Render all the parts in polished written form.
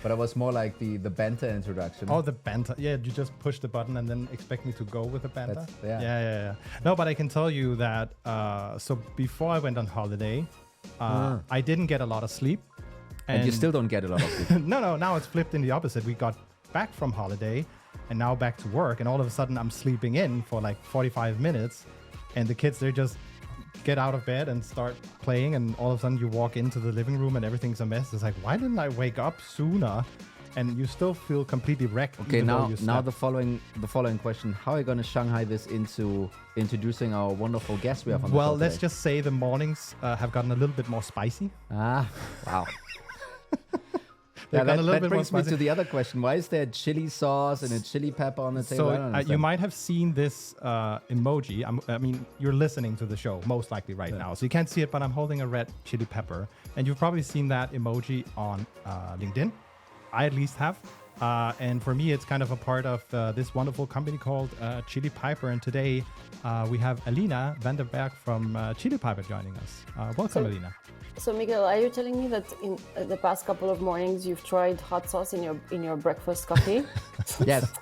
But it was more like the banter introduction. Oh, the banter. Yeah, you just push the button and then expect me to go with the banter? Yeah. No, but I can tell you that, so before I went on holiday, I didn't get a lot of sleep. And you still don't get a lot of sleep. No, now it's flipped in the opposite. We got back from holiday and now back to work. And all of a sudden I'm sleeping in for like 45 minutes. And the kids, they just get out of bed and start playing. And all of a sudden you walk into the living room and everything's a mess. It's like, why didn't I wake up sooner? And you still feel completely wrecked. Okay, now the following question: how are you going to Shanghai this into introducing our wonderful guest we have on the show today? Let's just say the mornings have gotten a little bit more spicy. Wow. That brings me to the other question: why is there chili sauce and a chili pepper on the table? So you might have seen this emoji. I mean, you're listening to the show most likely right now, so you can't see it, but I'm holding a red chili pepper, and you've probably seen that emoji on LinkedIn. I at least have. And for me, it's kind of a part of this wonderful company called Chili Piper. And today we have Alina Vandenberghe from Chili Piper joining us. Welcome, Alina. So, Miguel, are you telling me that in the past couple of mornings you've tried hot sauce in your breakfast coffee? Yes.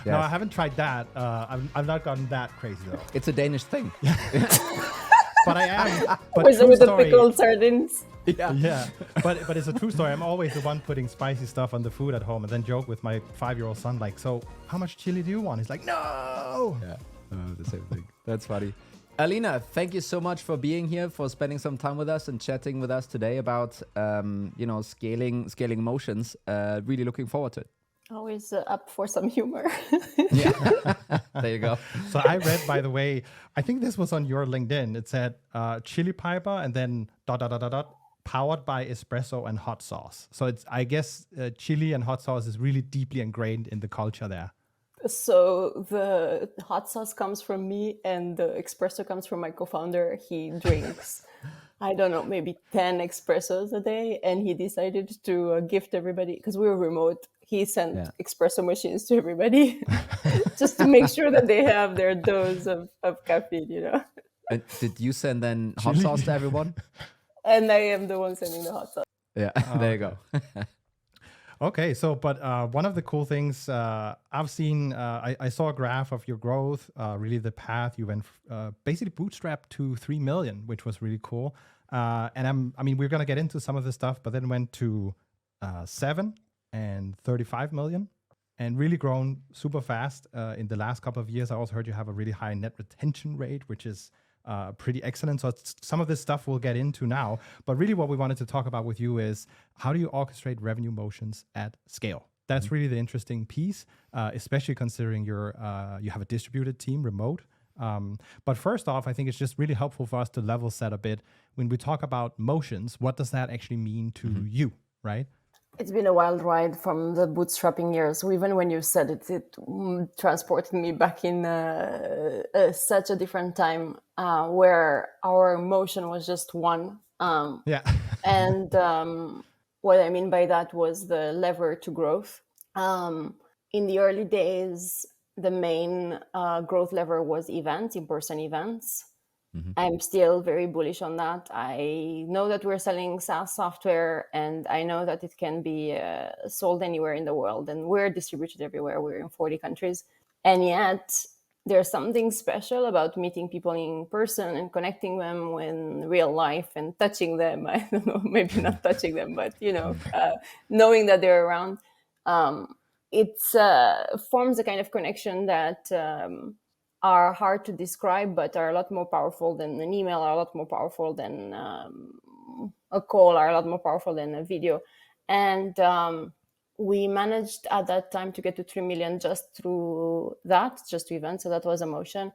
No, I haven't tried that. I've not gotten that crazy though. It's a Danish thing. But I am. With the pickled sardines. Yeah. But it's a true story. I'm always the one putting spicy stuff on the food at home and then joke with my 5-year-old son, like, so how much chili do you want? He's like, no. Yeah, the same thing. That's funny. Alina, thank you so much for being here, for spending some time with us and chatting with us today about, scaling emotions. Really looking forward to it. Always up for some humor. Yeah, there you go. So I read, by the way, I think this was on your LinkedIn. It said Chili Piper and then ... powered by espresso and hot sauce. So it's, I guess, chili and hot sauce is really deeply ingrained in the culture there. So the hot sauce comes from me and the espresso comes from my co-founder. He drinks, I don't know, maybe 10 espressos a day. And he decided to gift everybody, because we were remote. He sent espresso machines to everybody just to make sure that they have their dose of caffeine, And did you send then hot sauce to everyone? And I am the one sending the hot sauce. Yeah, there you go. Okay, so but one of the cool things I've seen, I saw a graph of your growth, really the path you went basically bootstrapped to 3 million, which was really cool. And we're going to get into some of this stuff, but then went to 7 and 35 million and really grown super fast in the last couple of years. I also heard you have a really high net retention rate, which is pretty excellent. So some of this stuff we'll get into now, but really what we wanted to talk about with you is how do you orchestrate revenue motions at scale? That's really the interesting piece, especially considering you have a distributed team remote. But first off, I think it's just really helpful for us to level set a bit. When we talk about motions, what does that actually mean to you, right? It's been a wild ride from the bootstrapping years. So even when you said it, it transported me back in such a different time where our motion was just one. And what I mean by that was the lever to growth. In the early days, the main growth lever was events, in-person events. Mm-hmm. I'm still very bullish on that. I know that we're selling SaaS software and I know that it can be sold anywhere in the world and we're distributed everywhere. We're in 40 countries. And yet there's something special about meeting people in person and connecting them in real life and touching them. I don't know, maybe not touching them, but, knowing that they're around. It forms a kind of connection that are hard to describe, but are a lot more powerful than an email, are a lot more powerful than a call, are a lot more powerful than a video. And we managed at that time to get to 3 million just through that, just to events. So that was a motion.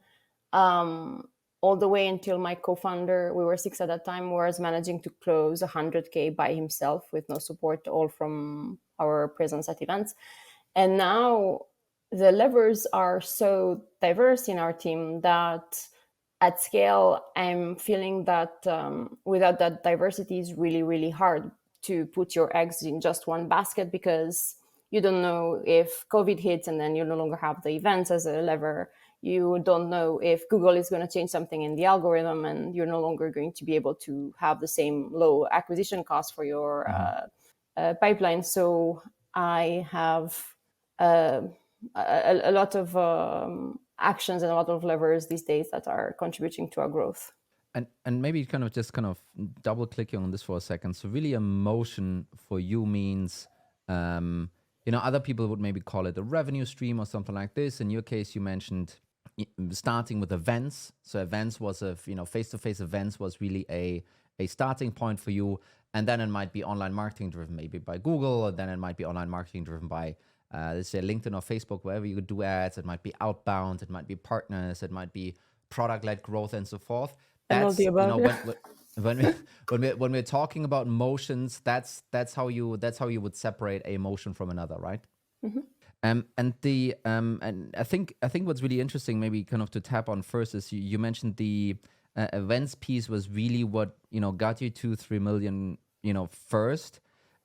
All the way until my co-founder, we were 6 at that time, was managing to close 100K by himself with no support, all from our presence at events. And now the levers are so diverse in our team that at scale, I'm feeling that without that diversity is really, really hard to put your eggs in just one basket, because you don't know if COVID hits and then you no longer have the events as a lever. You don't know if Google is going to change something in the algorithm and you're no longer going to be able to have the same low acquisition cost for your pipeline. So I have a lot of actions and a lot of levers these days that are contributing to our growth. And maybe kind of double clicking on this for a second. So really, emotion for you means, other people would maybe call it a revenue stream or something like this. In your case, you mentioned starting with events. So events was face-to-face events was really a starting point for you. And then it might be online marketing driven, maybe by Google, or then it might be online marketing driven by, let's say, LinkedIn or Facebook, wherever you could do ads. It might be outbound, it might be partners, it might be product-led growth, and so forth. And all the above, when we're talking about motions, that's how you would separate a motion from another, right? Mm-hmm. And I think what's really interesting, maybe kind of to tap on first, is you mentioned the events piece was really what got you to 3 million first,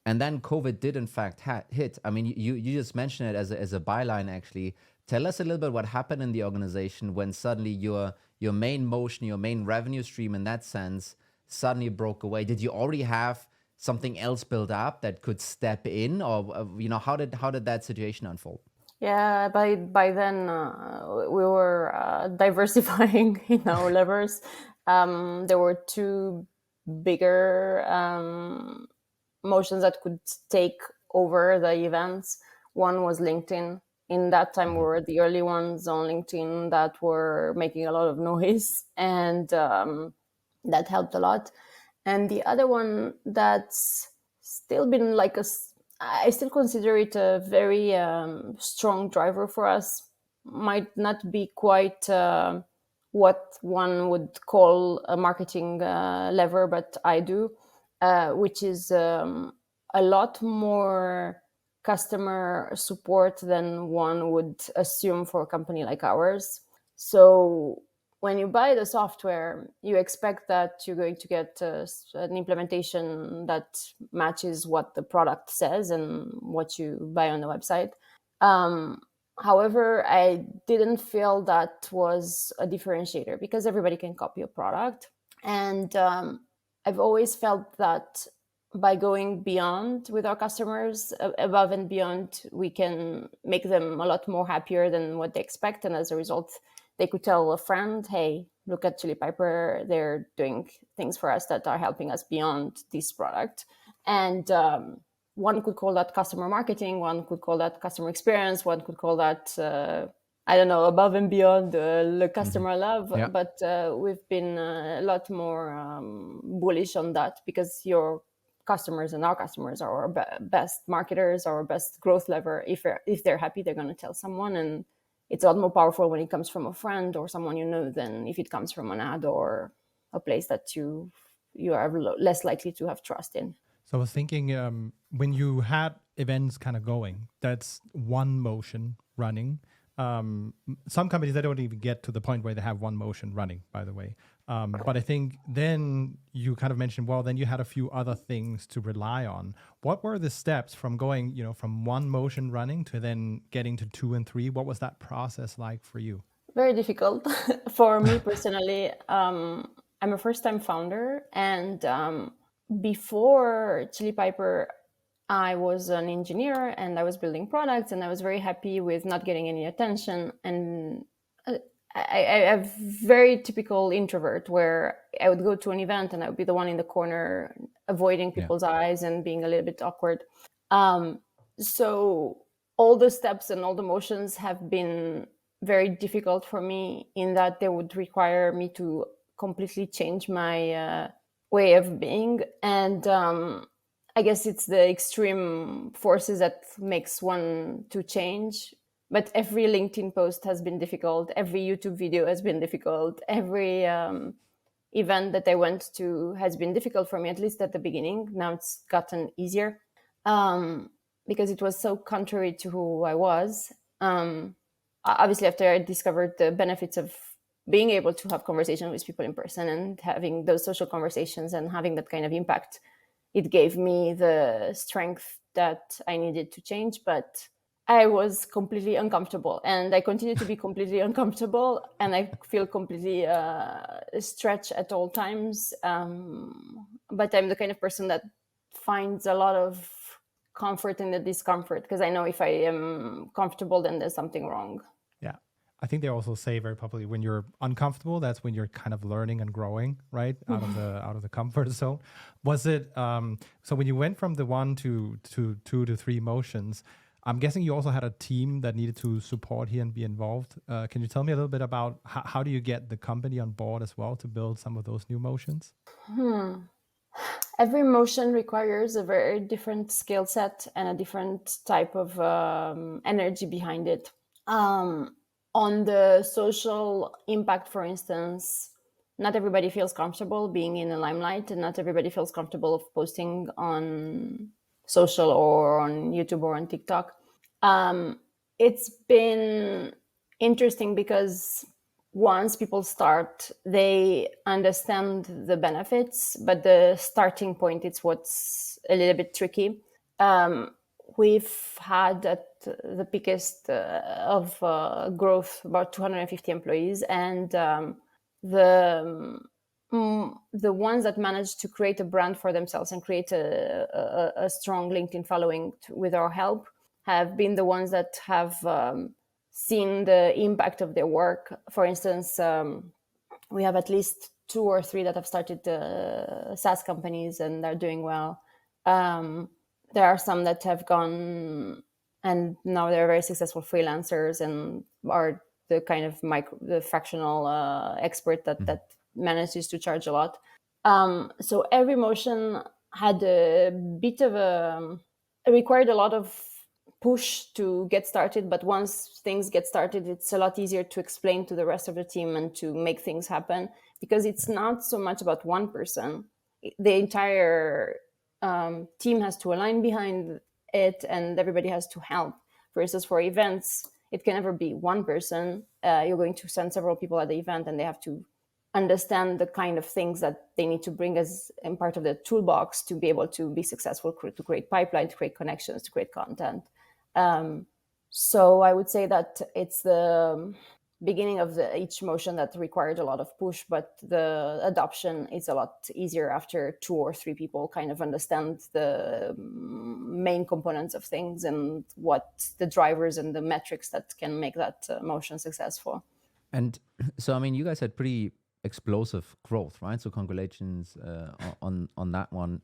and then COVID did in fact hit. I mean, you just mentioned it as a byline. Actually, tell us a little bit what happened in the organization when suddenly your main motion, your main revenue stream in that sense, suddenly broke away. Did you already have something else built up that could step in, or how did that situation unfold? Yeah, by then we were diversifying in our levers. There were two bigger motions that could take over the events. One was LinkedIn. In that time, we were the early ones on LinkedIn that were making a lot of noise, and that helped a lot. And the other one that's still been I still consider it a very strong driver for us. Might not be quite what one would call a marketing lever, but I do, which is a lot more customer support than one would assume for a company like ours. So when you buy the software, you expect that you're going to get an implementation that matches what the product says and what you buy on the website. However, I didn't feel that was a differentiator because everybody can copy a product. And I've always felt that by going beyond with our customers, above and beyond, we can make them a lot more happier than what they expect. And as a result, they could tell a friend, hey, look at Chili Piper. They're doing things for us that are helping us beyond this product. And one could call that customer marketing. One could call that customer experience. One could call that, I don't know, above and beyond the customer love. Yeah. But we've been a lot more bullish on that because your customers and our customers are our best marketers, our best growth lever. If they're happy, they're going to tell someone. And it's a lot more powerful when it comes from a friend or someone you know than if it comes from an ad or a place that you are less likely to have trust in. So I was thinking, when you had events kind of going, that's one motion running. Some companies, they don't even get to the point where they have one motion running, by the way. But I think then you kind of mentioned, well, then you had a few other things to rely on. What were the steps from going, from one motion running to then getting to 2 and 3? What was that process like for you? Very difficult for me personally. I'm a first-time founder, and before Chili Piper, I was an engineer and I was building products, and I was very happy with not getting any attention. And I have very typical introvert where I would go to an event and I would be the one in the corner, avoiding people's eyes and being a little bit awkward. So all the steps and all the motions have been very difficult for me in that they would require me to completely change my way of being. And I guess it's the extreme forces that makes one to change. But every LinkedIn post has been difficult. Every YouTube video has been difficult. Every event that I went to has been difficult for me, at least at the beginning. Now it's gotten easier because it was so contrary to who I was. Obviously, after I discovered the benefits of being able to have conversations with people in person and having those social conversations and having that kind of impact, it gave me the strength that I needed to change. But I was completely uncomfortable, and I continue to be completely uncomfortable, and I feel completely stretched at all times. But I'm the kind of person that finds a lot of comfort in the discomfort, because I know if I am comfortable, then there's something wrong. Yeah. I think they also say very popularly, when you're uncomfortable, that's when you're kind of learning and growing, right? Out of the comfort zone. Was it so when you went from the 1 to 2 to 3 motions, I'm guessing you also had a team that needed to support here and be involved. Can you tell me a little bit about how do you get the company on board as well to build some of those new motions? Every motion requires a very different skill set and a different type of energy behind it. On the social impact, for instance, not everybody feels comfortable being in the limelight, and not everybody feels comfortable of posting on social or on YouTube or on TikTok. It's been interesting because once people start, they understand the benefits, but the starting point, it's what's a little bit tricky. We've had at the biggest of growth about 250 employees, and the ones that managed to create a brand for themselves and create a strong LinkedIn following with our help have been the ones that have seen the impact of their work. For instance, we have at least 2 or 3 that have started SaaS companies and they're doing well. There are some that have gone and now they're very successful freelancers and are the kind of the fractional expert that manages to charge a lot. So every motion had a bit of it required a lot of push to get started, but once things get started, it's a lot easier to explain to the rest of the team and to make things happen, because it's not so much about one person. The entire team has to align behind it and everybody has to help. Versus for events, it can never be one person. You're going to send several people at the event and they have to understand the kind of things that they need to bring as in part of the toolbox to be able to be successful, to create pipeline, to create connections, to create content. So I would say that it's the beginning of each motion that required a lot of push, but the adoption is a lot easier after 2 or 3 people kind of understand the main components of things and what the drivers and the metrics that can make that motion successful. And so, I mean, you guys had pretty explosive growth, right? So congratulations on that one.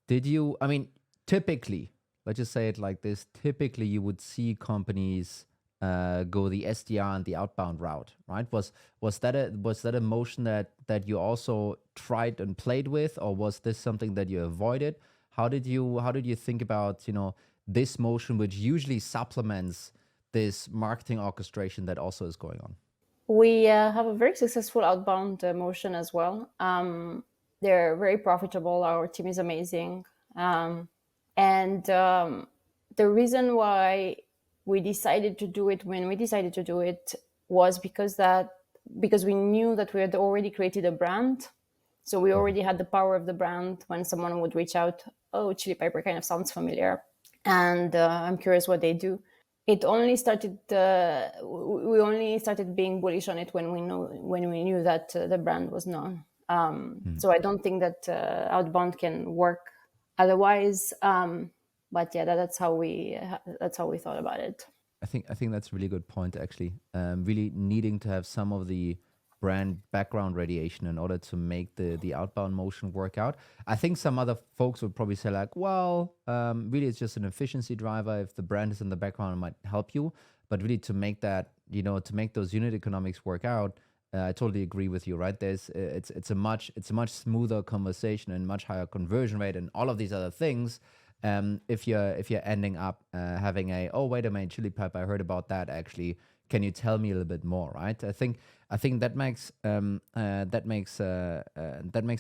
Did you, I mean, typically, let's just say it like this, typically you would see companies go the SDR and the outbound route, right? Was that a motion that you also tried and played with, or was this something that you avoided? How did you think about, this motion, which usually supplements this marketing orchestration that also is going on? We have a very successful outbound motion as well. They're very profitable. Our team is amazing. And the reason why we decided to do it when we decided to do it was because we knew that we had already created a brand. So we already had the power of the brand. When someone would reach out, oh, Chili Piper kind of sounds familiar, and I'm curious what they do. It only started. We only started being bullish on it when we knew that the brand was known. So I don't think that outbound can work otherwise. But yeah, that's how we thought about it. I think that's a really good point, actually. Really needing to have some of the brand background radiation in order to make the outbound motion work out. I think some other folks would probably say like, well, really it's just an efficiency driver. If the brand is in the background, it might help you. But really to make that, to make those unit economics work out, I totally agree with you, right? It's a much smoother conversation and much higher conversion rate and all of these other things. If you're ending up having oh, wait a minute, Chili Piper, I heard about that actually. Can you tell me a little bit more, right? I think that makes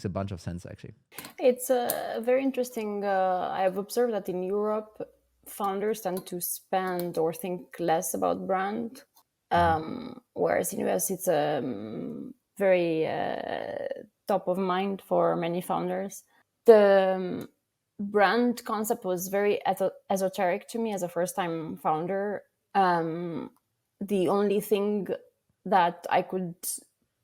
a bunch of sense, actually. It's very interesting. I've observed that in Europe, founders tend to spend or think less about brand, whereas in US it's very top of mind for many founders. The brand concept was very esoteric to me as a first-time founder. The only thing that I could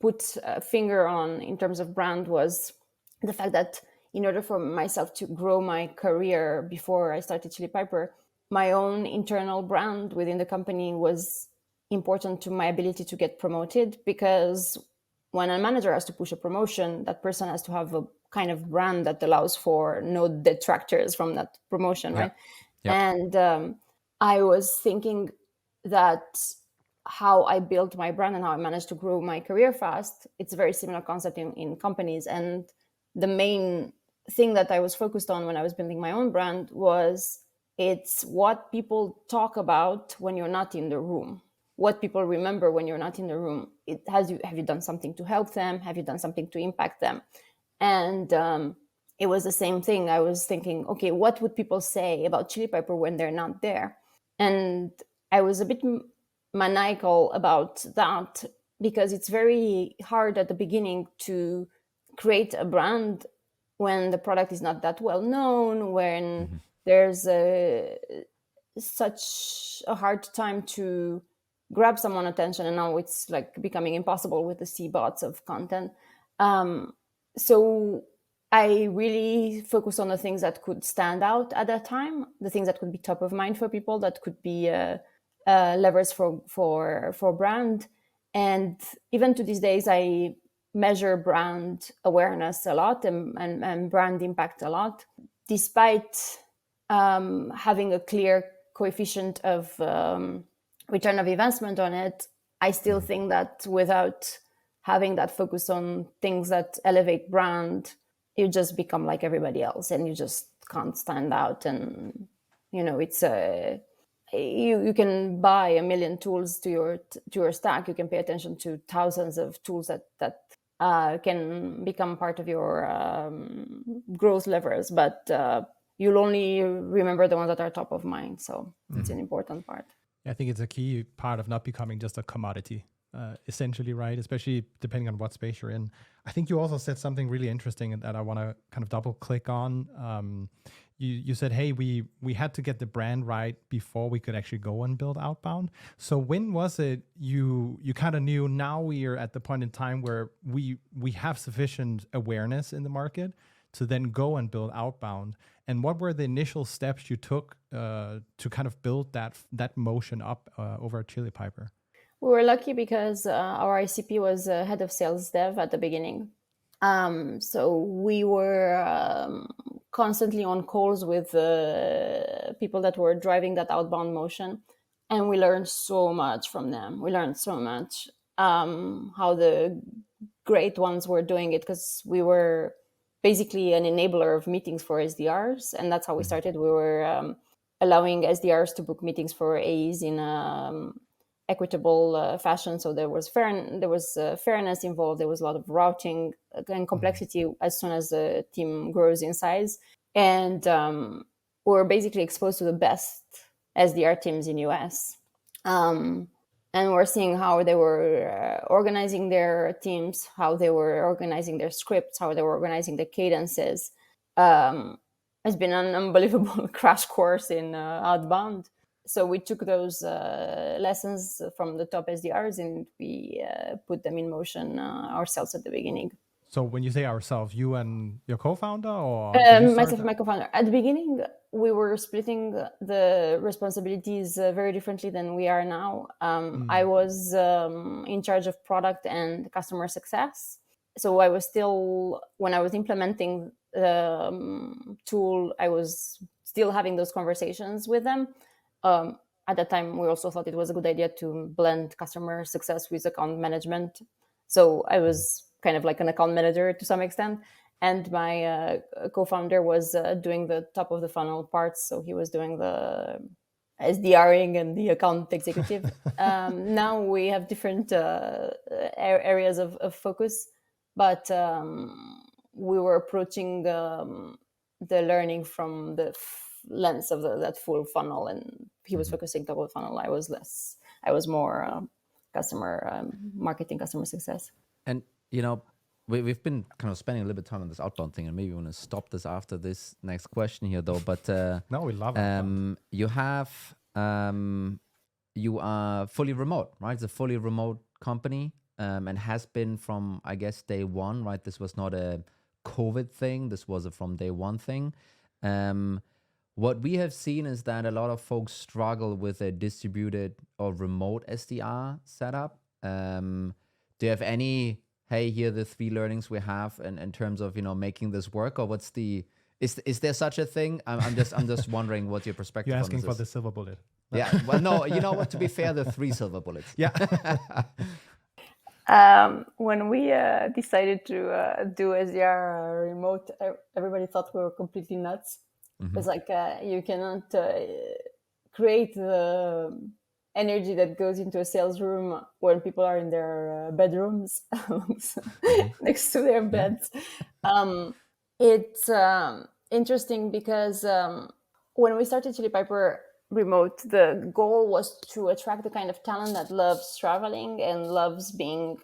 put a finger on in terms of brand was the fact that in order for myself to grow my career before I started Chili Piper, my own internal brand within the company was important to my ability to get promoted, because when a manager has to push a promotion, that person has to have a kind of brand that allows for no detractors from that promotion, right? Yep. And I was thinking that how I built my brand and how I managed to grow my career fast, it's a very similar concept in companies. And the main thing that I was focused on when I was building my own brand was, it's what people talk about when you're not in the room, what people remember when you're not in the room. Have you done something to help them? Have you done something to impact them? And it was the same thing. I was thinking, okay, what would people say about Chili Pepper when they're not there? And I was a bit maniacal about that, because it's very hard at the beginning to create a brand when the product is not that well known, when there's such a hard time to grab someone's attention, and now it's like becoming impossible with the C-bots of content. So I really focused on the things that could stand out at that time, the things that could be top of mind for people, that could be levers for brand. And even to these days, I measure brand awareness a lot and brand impact a lot, despite having a clear coefficient of return of investment on it. I still think that without having that focus on things that elevate brand, you just become like everybody else and you just can't stand out. And it's you can buy a million tools to your stack. You can pay attention to thousands of tools that can become part of your growth levers, but you'll only remember the ones that are top of mind. So it's an important part. I think it's a key part of not becoming just a commodity, essentially, right? Especially depending on what space you're in. I think you also said something really interesting that I want to kind of double click on. You said, hey, we had to get the brand right before we could actually go and build outbound. So when was it you kind of knew, now we are at the point in time where we have sufficient awareness in the market to then go and build outbound? And what were the initial steps you took to kind of build that motion up over at Chili Piper? We were lucky because our ICP was head of sales dev at the beginning. So we were constantly on calls with people that were driving that outbound motion. And we learned so much from them. We learned so much how the great ones were doing it, because we were basically an enabler of meetings for SDRs. And that's how we started. We were allowing SDRs to book meetings for AEs in equitable fashion. So there was fairness involved. There was a lot of routing and complexity as soon as the team grows in size. And we're basically exposed to the best SDR teams in US. And we're seeing how they were organizing their teams, how they were organizing their scripts, how they were organizing the cadences. It's been an unbelievable crash course in outbound. So we took those lessons from the top SDRs and we put them in motion ourselves at the beginning. So when you say ourselves, you and your co-founder, or myself and my co-founder. At the beginning, we were splitting the responsibilities very differently than we are now. I was in charge of product and customer success. So I was still, when I was implementing the tool, I was still having those conversations with them. At that time, we also thought it was a good idea to blend customer success with account management. So I was kind of like an account manager to some extent. And my co-founder was doing the top of the funnel parts. So he was doing the SDRing and the account executive. Now we have different areas of focus, but we were approaching the learning from the lens of that full funnel, and he was focusing top of the funnel. I was more customer marketing, customer success. And we've been kind of spending a little bit of time on this outbound thing, and maybe we want to stop this after this next question here, though. But no, we love it. You are fully remote, right? It's a fully remote company, and has been from, I guess, day one, right? This was not a COVID thing. This was a from day one thing. What we have seen is that a lot of folks struggle with a distributed or remote SDR setup. Do you have any, hey, here are the 3 learnings we have in terms of, making this work, or what's the, is there such a thing? I'm just wondering what your perspective You're on asking this for is. the silver bullet. Yeah, well, no, you know what, to be fair, the 3 silver bullets. Yeah. When we decided to do SDR remote, everybody thought we were completely nuts. It's like you cannot create the energy that goes into a sales room when people are in their bedrooms next to their beds. It's interesting because when we started Chili Piper Remote, the goal was to attract the kind of talent that loves traveling and loves being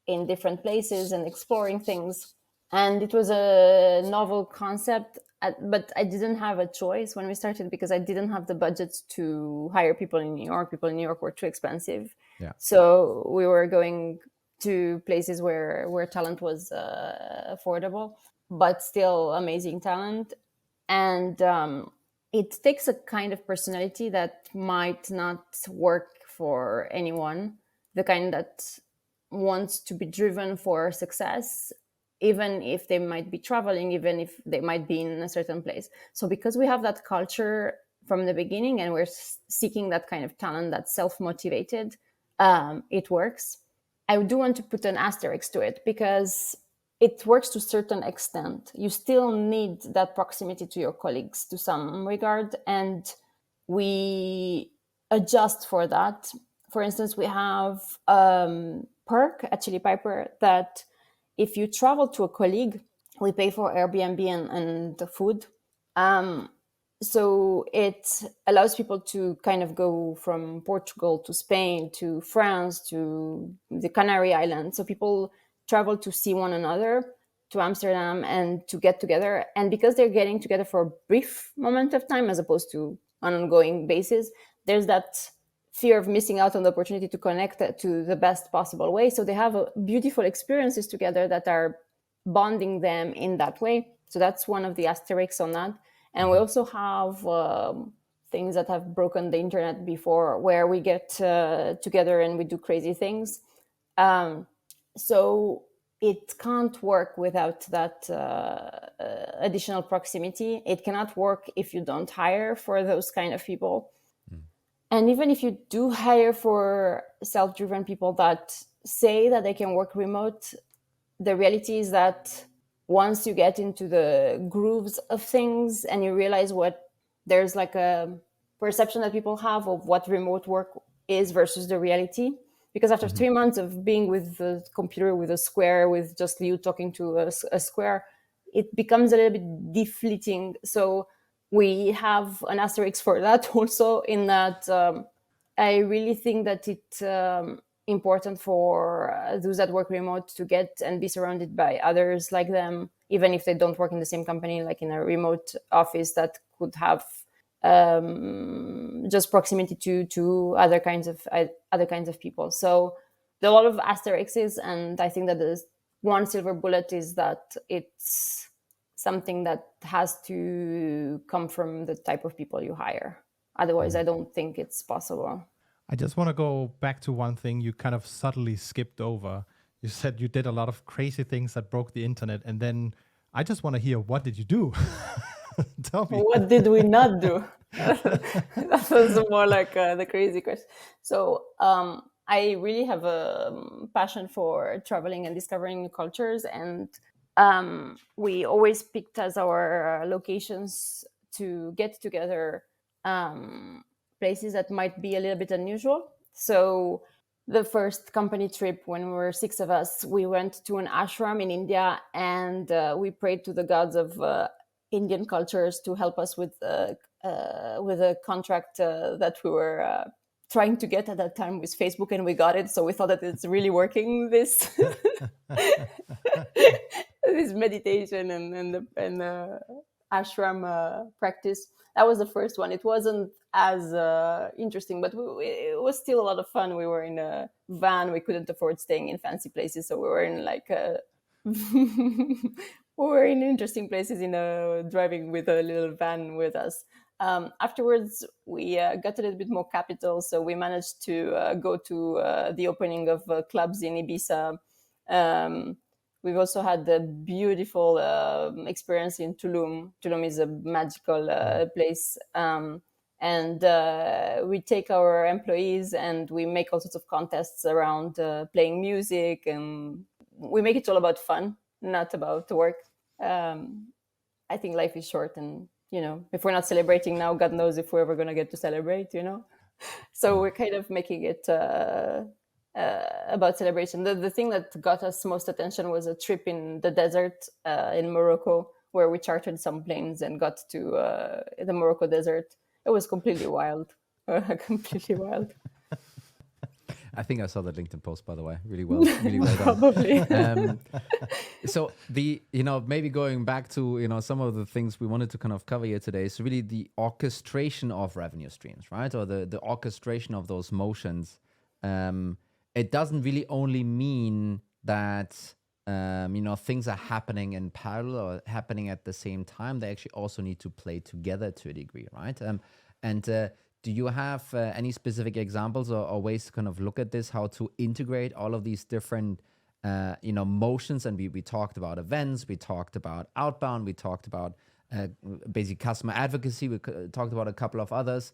in different places and exploring things. And it was a novel concept, but I didn't have a choice when we started because I didn't have the budgets to hire people in New York. People in New York were too expensive. Yeah. So we were going to places where talent was affordable, but still amazing talent. And it takes a kind of personality that might not work for anyone, the kind that wants to be driven for success, even if they might be traveling, even if they might be in a certain place. So because we have that culture from the beginning and we're seeking that kind of talent that's self-motivated, it works. I do want to put an asterisk to it because it works to a certain extent. You still need that proximity to your colleagues to some regard, and we adjust for that. For instance, we have perk at Chili Piper that if you travel to a colleague, we pay for Airbnb and the food. So it allows people to kind of go from Portugal to Spain to France to the Canary Islands. So people travel to see one another, to Amsterdam, and to get together. And because they're getting together for a brief moment of time as opposed to an ongoing basis, there's that fear of missing out on the opportunity to connect to the best possible way. So they have beautiful experiences together that are bonding them in that way. So that's one of the asterisks on that. And we also have things that have broken the internet before, where we get together and we do crazy things. So it can't work without that additional proximity. It cannot work if you don't hire for those kind of people. And even if you do hire for self-driven people that say that they can work remote, the reality is that once you get into the grooves of things and you realize there's like a perception that people have of what remote work is versus the reality. Because after 3 months of being with the computer, with a square, with just you talking to a square, it becomes a little bit deflating. So we have an asterisk for that also, in that I really think that it's important for those that work remote to get and be surrounded by others like them, even if they don't work in the same company, like in a remote office that could have just proximity to other kinds of people. So there are a lot of asterisks, and I think that the one silver bullet is that it's something that has to come from the type of people you hire. Otherwise, I don't think it's possible. I just want to go back to one thing you kind of subtly skipped over. You said you did a lot of crazy things that broke the internet, and then I just want to hear, what did you do? Tell me. What did we not do? That was more like the crazy question. So I really have a passion for traveling and discovering new cultures, and we always picked as our locations to get together places that might be a little bit unusual. So the first company trip, when we were 6 of us, we went to an ashram in India, and we prayed to the gods of Indian cultures to help us with a contract that we were trying to get at that time with Facebook, and we got it. So we thought that it's really working, this this meditation and the ashram practice. That was the first one. It wasn't as interesting, but it was still a lot of fun. We were in a van. We couldn't afford staying in fancy places, so we were in like a we were in interesting places, driving with a little van with us. Afterwards, we got a little bit more capital, so we managed to go to the opening of clubs in Ibiza. We've also had the beautiful experience in Tulum. Tulum is a magical place. And we take our employees and we make all sorts of contests around playing music, and we make it all about fun, not about work. I think life is short, and if we're not celebrating now, God knows if we're ever going to get to celebrate. So we're kind of making it about celebration. The thing that got us most attention was a trip in the desert in Morocco, where we chartered some planes and got to the Morocco desert. It was completely wild, completely wild. I think I saw that LinkedIn post, by the way. Really well done. Probably. So maybe going back to, some of the things we wanted to kind of cover here today is really the orchestration of revenue streams, right? Or the orchestration of those motions. It doesn't really only mean that, things are happening in parallel or happening at the same time. They actually also need to play together to a degree, right? Do you have any specific examples or ways to kind of look at this, how to integrate all of these different, motions? And we talked about events, we talked about outbound, we talked about basic customer advocacy, we talked about a couple of others.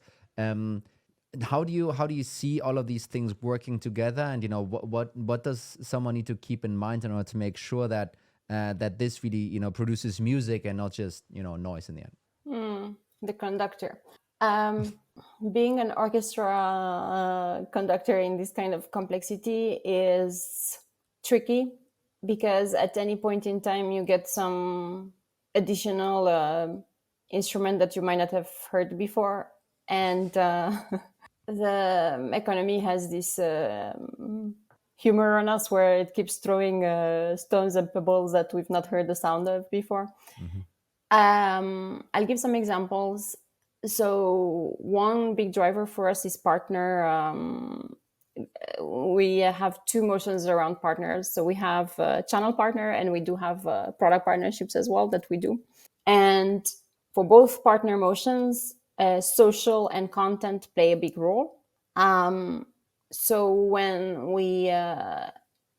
How do you see all of these things working together? And what does someone need to keep in mind in order to make sure that that this really produces music and not just noise in the end? The conductor. Being an orchestra conductor in this kind of complexity is tricky, because at any point in time you get some additional instrument that you might not have heard before, and the economy has this humor on us where it keeps throwing stones and pebbles that we've not heard the sound of before. I'll give some examples. So one big driver for us is partner. We have two motions around partners. So we have a channel partner, and we do have product partnerships as well that we do. And for both partner motions, social and content play a big role. So when we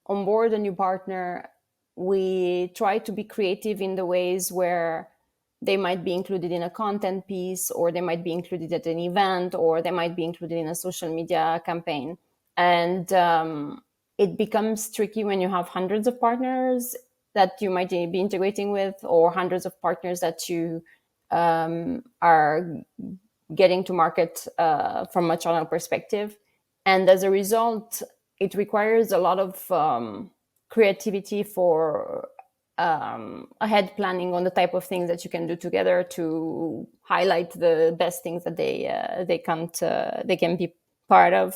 onboard a new partner, we try to be creative in the ways where they might be included in a content piece, or they might be included at an event, or they might be included in a social media campaign. And it becomes tricky when you have hundreds of partners that you might be integrating with, or hundreds of partners that you are getting to market from a channel perspective. And as a result, it requires a lot of creativity for ahead planning on the type of things that you can do together to highlight the best things that they can be part of.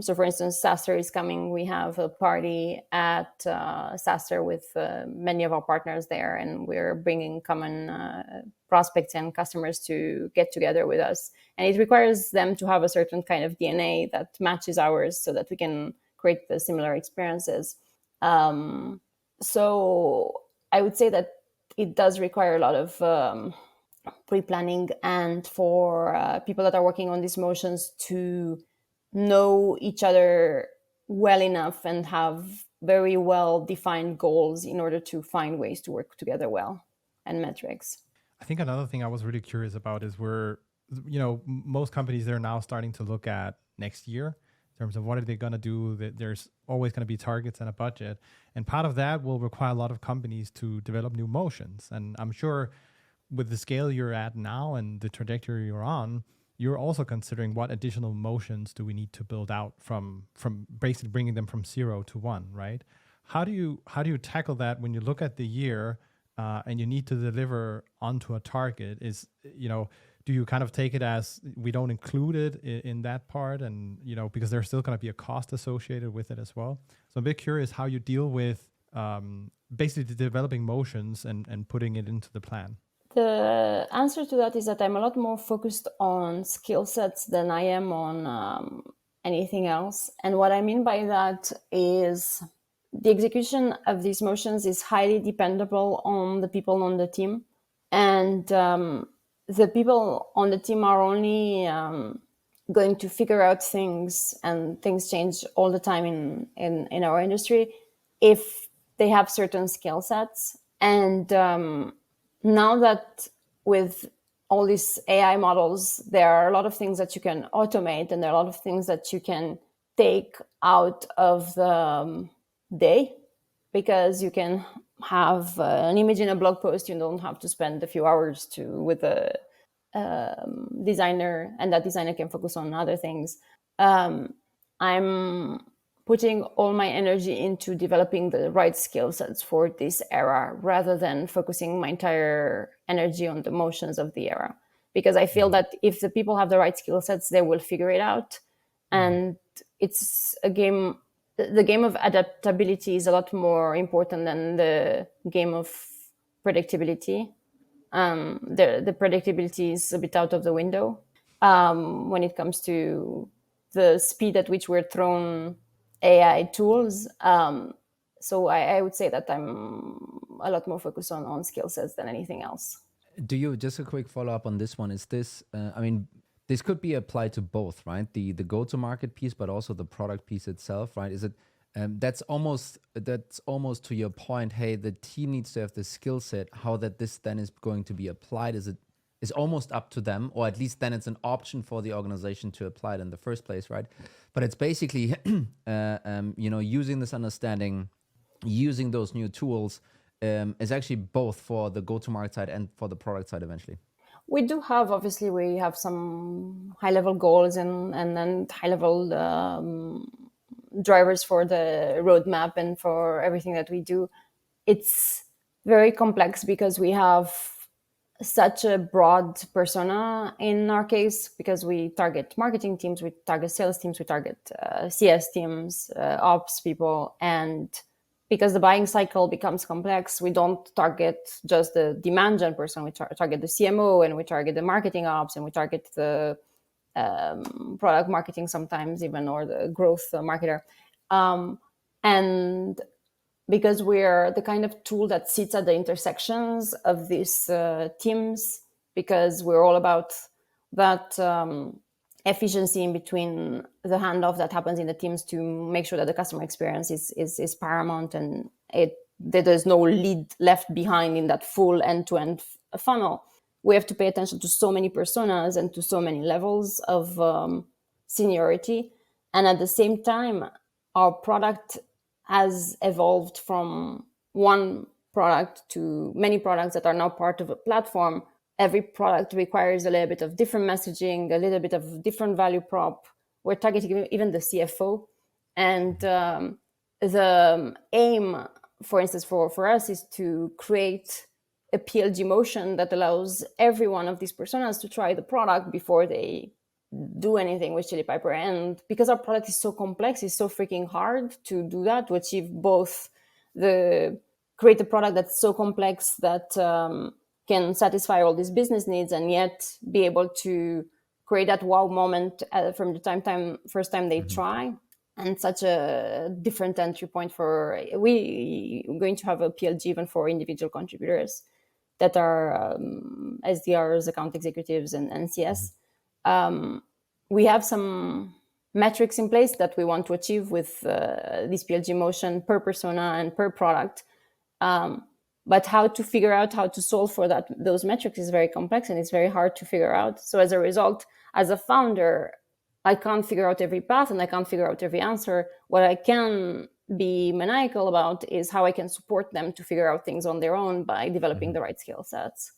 So for instance, SaaStr is coming. We have a party at SaaStr with many of our partners there, and we're bringing common prospects and customers to get together with us. And it requires them to have a certain kind of DNA that matches ours so that we can create the similar experiences. So I would say that it does require a lot of pre-planning, and for people that are working on these motions to know each other well enough and have very well defined goals in order to find ways to work together well, and metrics. I think another thing I was really curious about is most companies, they're now starting to look at next year in terms of what are they going to do. There's always going to be targets and a budget. And part of that will require a lot of companies to develop new motions. And I'm sure with the scale you're at now and the trajectory you're on, you're also considering what additional motions do we need to build out from basically bringing them from 0 to 1, right? How do you tackle that when you look at the year and you need to deliver onto a target? Do you kind of take it as we don't include it in that part, and because there's still going to be a cost associated with it as well? So I'm a bit curious how you deal with basically developing motions and putting it into the plan. The answer to that is that I'm a lot more focused on skill sets than I am on anything else. And what I mean by that is the execution of these motions is highly dependable on the people on the team, and the people on the team are only going to figure out things, and things change all the time in our industry, if they have certain skill sets. And now that with all these AI models, there are a lot of things that you can automate, and there are a lot of things that you can take out of the day, because you can have an image in a blog post. You don't have to spend a few hours with a designer, and that designer can focus on other things. I'm putting all my energy into developing the right skill sets for this era, rather than focusing my entire energy on the motions of the era, because I feel that if the people have the right skill sets, they will figure it out. And it's a game. The game of adaptability is a lot more important than the game of predictability. The predictability is a bit out of the window when it comes to the speed at which we're thrown AI tools. So I would say that I'm a lot more focused on skill sets than anything else. Do you, just a quick follow up on this one? Is this, I mean, this could be applied to both, right? The go to market piece, but also the product piece itself, right? Is it that's almost to your point? Hey, the team needs to have the skill set. How that this then is going to be applied is almost up to them, or at least then it's an option for the organization to apply it in the first place, right? But it's basically using this understanding, using those new tools. Is actually both for the go-to-market side and for the product side eventually. We do have, obviously, we have some high-level goals and then high-level drivers for the roadmap and for everything that we do. It's very complex because we have such a broad persona in our case, because we target marketing teams, we target sales teams, we target CS teams, ops people, and because the buying cycle becomes complex, we don't target just the demand gen person. We target the CMO, and we target the marketing ops, and we target the product marketing sometimes even, or the growth marketer. And because we're the kind of tool that sits at the intersections of these teams, because we're all about that efficiency in between the handoff that happens in the teams to make sure that the customer experience is paramount, and that there's no lead left behind in that full end-to-end funnel. We have to pay attention to so many personas and to so many levels of seniority. And at the same time, our product has evolved from one product to many products that are now part of a platform. Every product requires a little bit of different messaging, a little bit of different value prop. We're targeting even the CFO. And the aim, for instance, for us is to create a PLG motion that allows every one of these personas to try the product before they do anything with Chili Piper. And because our product is so complex, it's so freaking hard to do that, to achieve both create a product that's so complex that can satisfy all these business needs, and yet be able to create that wow moment from the first time they try. And such a different entry point we're going to have a PLG even for individual contributors that are SDRs, account executives, and CS. We have some metrics in place that we want to achieve with this PLG motion per persona and per product. But how to figure out how to solve for those metrics is very complex, and it's very hard to figure out. So as a result, as a founder, I can't figure out every path and I can't figure out every answer. What I can be maniacal about is how I can support them to figure out things on their own by developing the right skill sets.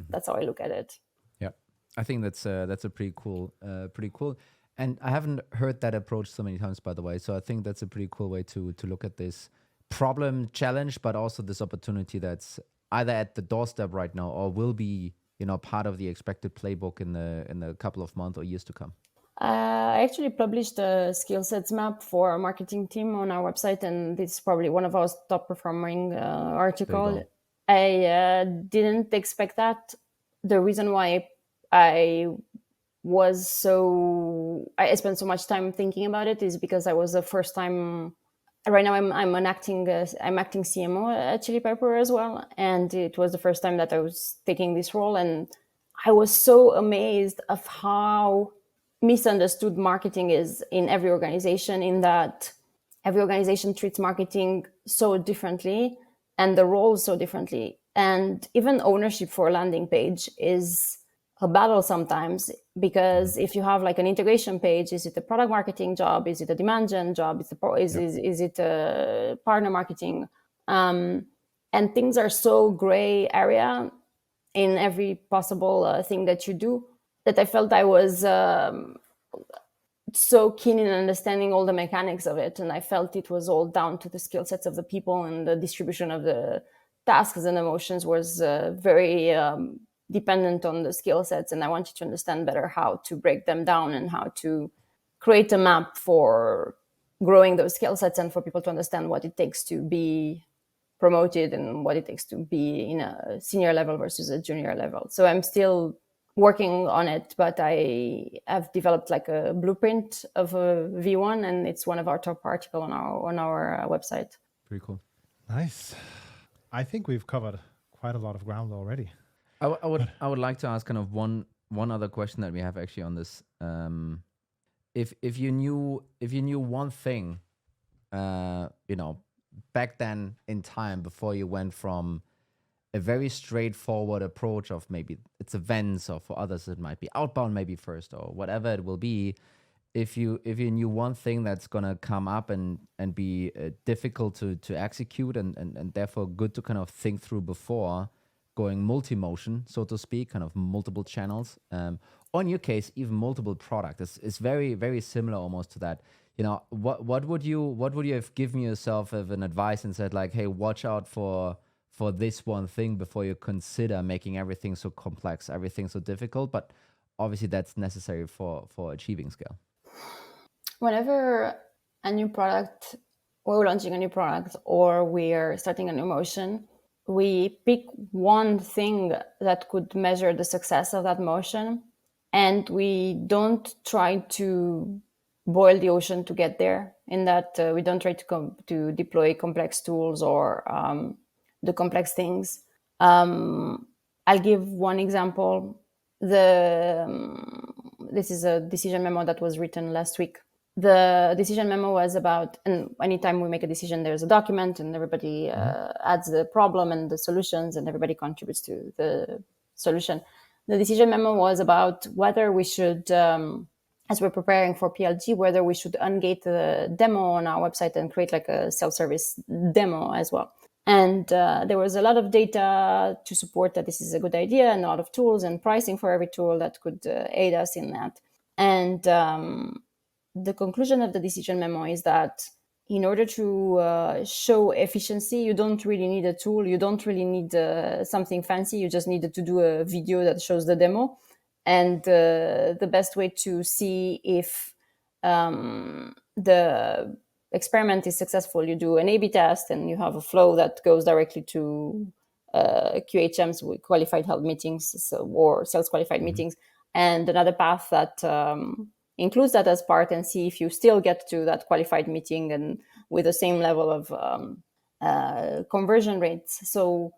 That's how I look at it. Yeah, I think that's a pretty cool. And I haven't heard that approach so many times, by the way. So I think that's a pretty cool way to look at this problem challenge, but also this opportunity that's either at the doorstep right now or will be, part of the expected playbook in the couple of months or years to come. I actually published a skill sets map for our marketing team on our website, and this is probably one of our top performing articles. I didn't expect that. The reason why I spent so much time thinking about it is because I was a first time right now I'm acting CMO at Chili Pepper as well, and it was the first time that I was taking this role, and I was so amazed of how misunderstood marketing is in every organization, in that every organization treats marketing so differently and the roles so differently. And even ownership for a landing page is a battle sometimes, because if you have like an integration page, is it a product marketing job? Is it a demand gen job? Is it a partner marketing? And things are so gray area in every possible thing that you do, that I felt I was so keen in understanding all the mechanics of it. And I felt it was all down to the skill sets of the people, and the distribution of the tasks and emotions was very dependent on the skill sets. And I wanted to understand better how to break them down and how to create a map for growing those skill sets, and for people to understand what it takes to be promoted and what it takes to be in a senior level versus a junior level. So I'm still working on it, but I have developed like a blueprint of a V1, and it's one of our top articles on our website. Pretty cool. Nice. I think we've covered quite a lot of ground already. I would like to ask kind of one other question that we have actually on this. If you knew one thing, back then in time, before you went from a very straightforward approach of maybe it's events, or for others it might be outbound maybe first, or whatever it will be, if you knew one thing that's gonna come up and be difficult to execute, and therefore good to kind of think through before going multi-motion, so to speak, kind of multiple channels, or in your case even multiple products, it's very, very similar almost to that. What would you have given yourself as an advice and said like, hey, watch out for this one thing before you consider making everything so complex, everything so difficult? But obviously that's necessary for achieving scale. Whenever we're launching a new product, or we're starting a new motion, we pick one thing that could measure the success of that motion, and we don't try to boil the ocean to get there, in that we don't try to deploy complex tools or the complex things. I'll give one example. This is a decision memo that was written last week. The decision memo was about, and anytime we make a decision, there's a document, and everybody adds the problem and the solutions, and everybody contributes to the solution. The decision memo was about whether we should, as we're preparing for PLG, whether we should ungate the demo on our website and create like a self-service demo as well. And there was a lot of data to support that this is a good idea, and a lot of tools and pricing for every tool that could aid us in that. And the conclusion of the decision memo is that in order to show efficiency, you don't really need a tool. You don't really need something fancy. You just needed to do a video that shows the demo. And the best way to see if the experiment is successful, you do an A/B test, and you have a flow that goes directly to QHMs, with qualified held meetings, or sales qualified meetings, and another path that includes that as part, and see if you still get to that qualified meeting and with the same level of conversion rates. So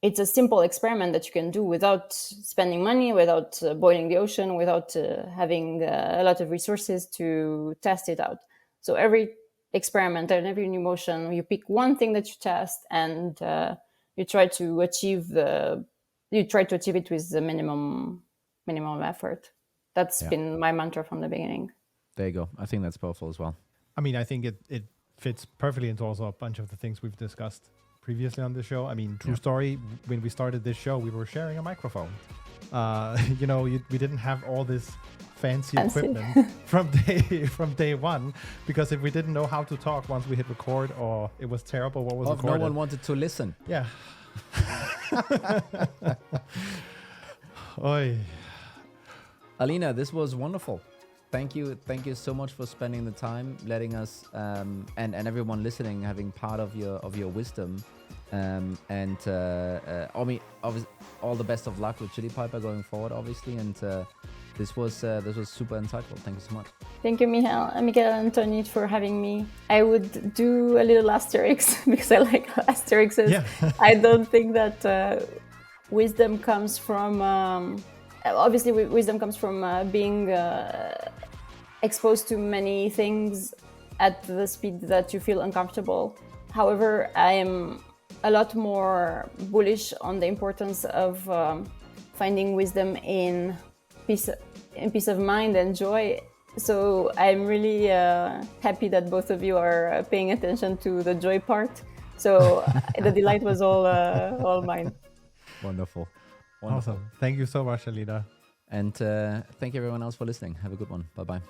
it's a simple experiment that you can do without spending money, without boiling the ocean, without having a lot of resources to test it out. So every experiment and every new motion, you pick one thing that you test, and you try to achieve it with the minimum effort. That's been my mantra from the beginning. There you go. I think that's powerful as well. I mean, I think it fits perfectly into also a bunch of the things we've discussed previously on the show. I mean, true story, when we started this show, we were sharing a microphone. We didn't have all this fancy equipment from day one, because if we didn't know how to talk once we hit record, or it was terrible what was recorded. No one wanted to listen. Yeah. Oy. Alina, this was wonderful. Thank you so much for spending the time, letting us and everyone listening having part of your wisdom. All the best of luck with Chili Piper going forward, obviously, and This was super insightful. Thank you so much. Thank you, Michael and Tony, for having me. I would do a little asterisk because I like asterisks. Yeah. I don't think that wisdom comes from, obviously wisdom comes from being exposed to many things at the speed that you feel uncomfortable. However, I am a lot more bullish on the importance of finding wisdom in peace of mind and joy. So I'm really happy that both of you are paying attention to the joy part. So the delight was all mine. Wonderful. Awesome. Thank you so much, Alina. And thank you everyone else for listening. Have a good one. Bye-bye.